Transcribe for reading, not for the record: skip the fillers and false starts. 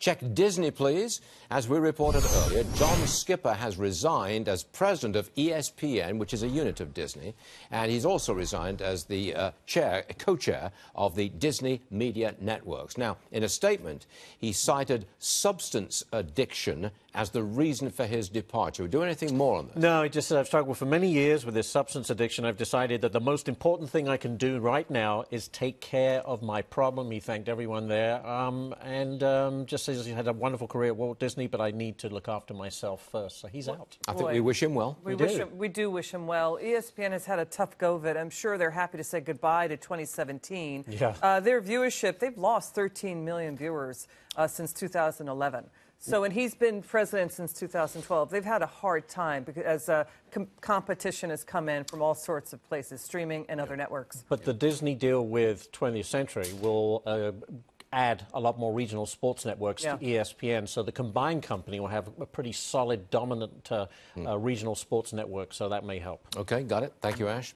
Check Disney, please. As we reported earlier, John Skipper has resigned as president of ESPN, which is a unit of Disney, and he's also resigned as the co-chair of the Disney Media Networks. Now, in a statement, he cited substance addiction as the reason for his departure. Do anything more on this? No, he just said, I've struggled for many years with this substance addiction. I've decided that the most important thing I can do right now is take care of my problem. He thanked everyone there and just says he had a wonderful career at Walt Disney, but I need to look after myself first. So he's out. I think we wish him well. We do wish him well. ESPN has had a tough go of it. I'm sure they're happy to say goodbye to 2017. Yeah. Their viewership, they've lost 13 million viewers since 2011. So, and he's been president since 2012. They've had a hard time because as competition has come in from all sorts of places, streaming and other networks. But the Disney deal with 20th Century will add a lot more regional sports networks to ESPN. So the combined company will have a pretty solid, dominant regional sports network. So that may help. Okay, got it. Thank you, Ash.